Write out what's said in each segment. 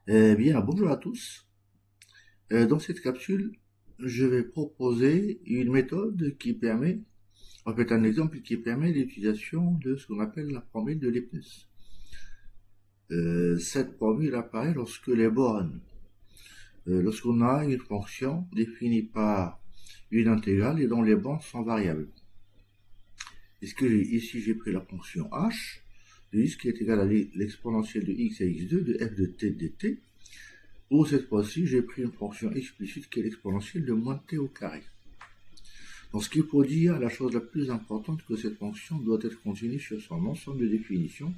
Eh bien, bonjour à tous. Dans cette capsule, je vais proposer une méthode qui permet, en fait un exemple qui permet l'utilisation de ce qu'on appelle la formule de Leibniz. Cette formule apparaît lorsque les bornes, lorsqu'on a une fonction définie par une intégrale et dont les bornes sont variables. Ici j'ai pris la fonction h de x qui est égale à l'exponentielle de x à x2 de f de t dt. Pour cette fois-ci, j'ai pris une fonction explicite qui est l'exponentielle de moins t au carré. Donc, ce qu'il faut dire, la chose la plus importante, que cette fonction doit être continue sur son ensemble de définitions,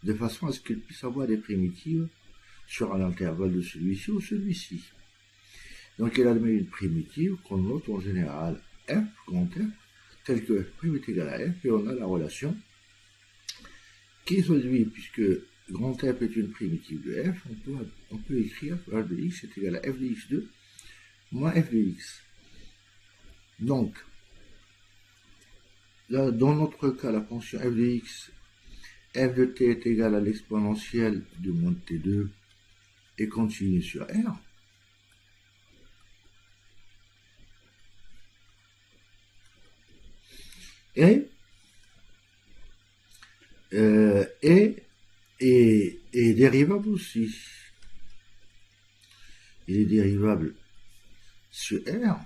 de façon à ce qu'elle puisse avoir des primitives sur un intervalle de celui-ci ou celui-ci. Donc, elle admet une primitive qu'on note en général f, grand f, telle que f' est égal à f, et on a la relation qui se réduit, puisque grand f est une primitive de f, on peut écrire que h de x est égal à f de x2 moins f de x. Donc, là, dans notre cas, la fonction f de x, f de t est égal à l'exponentielle de moins de t2 et continue sur R. Et, est dérivable aussi. Il est dérivable sur R.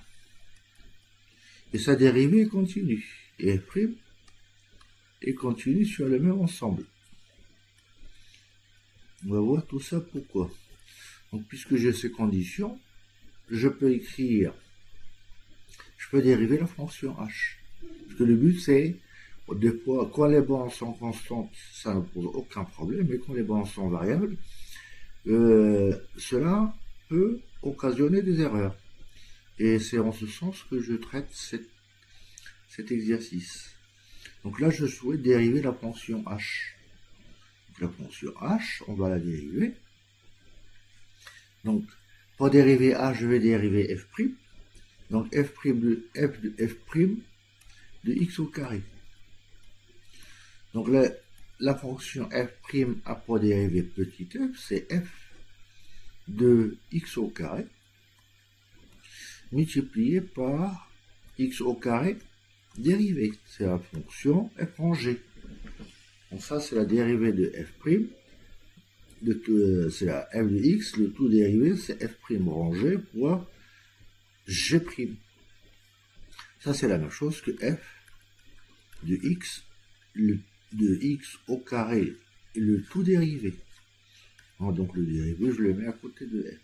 Et sa dérivée est continue. Et f' est continue sur le même ensemble. On va voir tout ça pourquoi. Donc, puisque j'ai ces conditions, je peux dériver la fonction h. Parce que le but, c'est, des fois, quand les bornes sont constantes, ça ne pose aucun problème, mais quand les bornes sont variables, cela peut occasionner des erreurs. Et c'est en ce sens que je traite cet exercice. Donc là, je souhaite dériver la fonction h. Donc la fonction h, on va la dériver. Donc, pour dériver h, je vais dériver f'. Donc f' de x au carré. Donc la fonction f' a pour dérivée petit f, c'est f de x au carré multiplié par x au carré dérivée. C'est la fonction f rangée. Donc ça, c'est la dérivée de f'. C'est la f de x, le tout dérivé, c'est f' rangé fois g'. Ça, c'est la même chose que f de x, de x au carré, le tout dérivé. Donc le dérivé, je le mets à côté de f.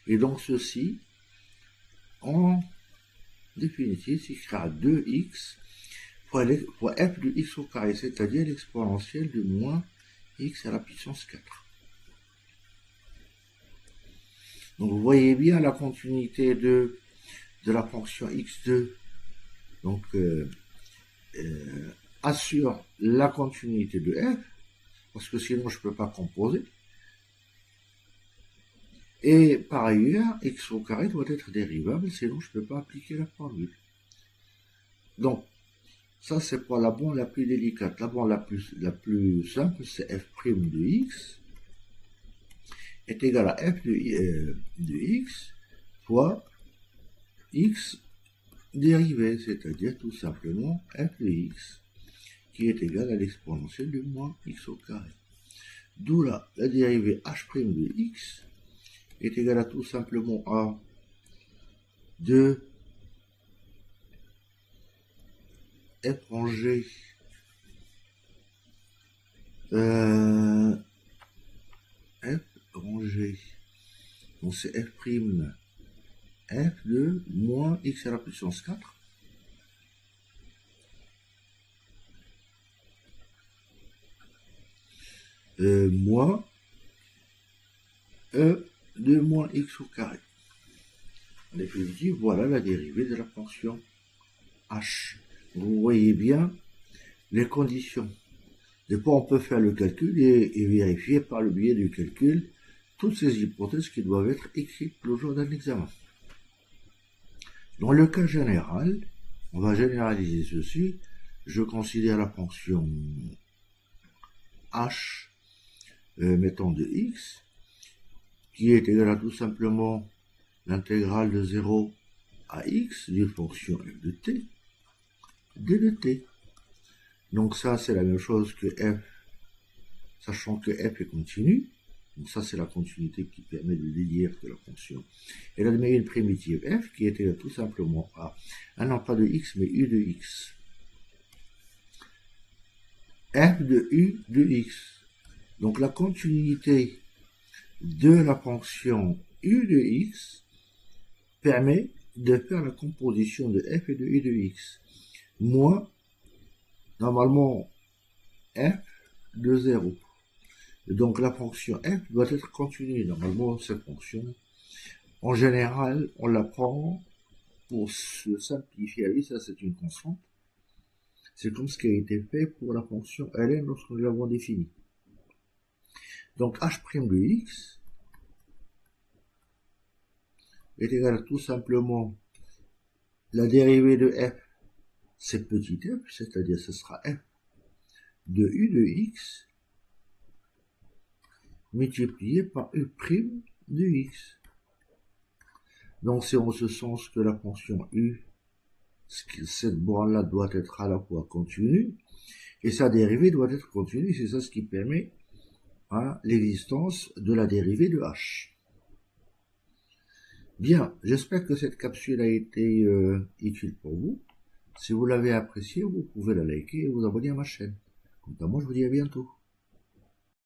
Et donc ceci, en définitive, s'écrira 2x fois f de x au carré, c'est-à-dire l'exponentielle de moins x à la puissance 4. Donc vous voyez bien la continuité de la fonction x2. Donc assure la continuité de f, parce que sinon je ne peux pas composer. Et par ailleurs, x au carré doit être dérivable, sinon je ne peux pas appliquer la formule. Donc, ça c'est pour la borne la plus délicate. La borne la plus simple, c'est f' de x est égal à f de x fois x dérivé, c'est-à-dire tout simplement f de x qui est égal à l'exponentielle de moins x au carré. D'où la dérivée h' de x est égal à tout simplement à 2 f rangé f rangé, donc c'est f' f de moins x à la puissance 4 moins e de moins x au carré. En définitive, voilà la dérivée de la fonction h. Vous voyez bien les conditions. Des fois, on peut faire le calcul et vérifier par le biais du calcul toutes ces hypothèses qui doivent être écrites le jour d'un examen. Dans le cas général, on va généraliser ceci. Je considère la fonction h, mettons de x, qui est égal à tout simplement l'intégrale de 0 à x d'une fonction f de t, d de t. Donc ça, c'est la même chose que f, sachant que f est continu. Donc ça, c'est la continuité qui permet de déduire que la fonction elle admet une primitive f qui est égale tout simplement à, non pas de x, mais u de x. f de u de x. Donc la continuité de la fonction u de x permet de faire la composition de f et de u de x. Moins, normalement, f de 0. Donc la fonction f doit être continue. Normalement, cette fonction, en général, on la prend pour se simplifier. Oui, ça c'est une constante. C'est comme ce qui a été fait pour la fonction ln lorsque nous l'avons définie. Donc h' de x est égal à tout simplement la dérivée de f, c'est petit f, c'est-à-dire ce sera f de u de x multiplié par u' de x. Donc c'est en ce sens que la fonction u, cette borne-là doit être à la fois continue, et sa dérivée doit être continue, c'est ça ce qui permet l'existence de la dérivée de h. Bien, j'espère que cette capsule a été utile pour vous. Si vous l'avez appréciée, vous pouvez la liker et vous abonner à ma chaîne. Quant à moi, je vous dis à bientôt.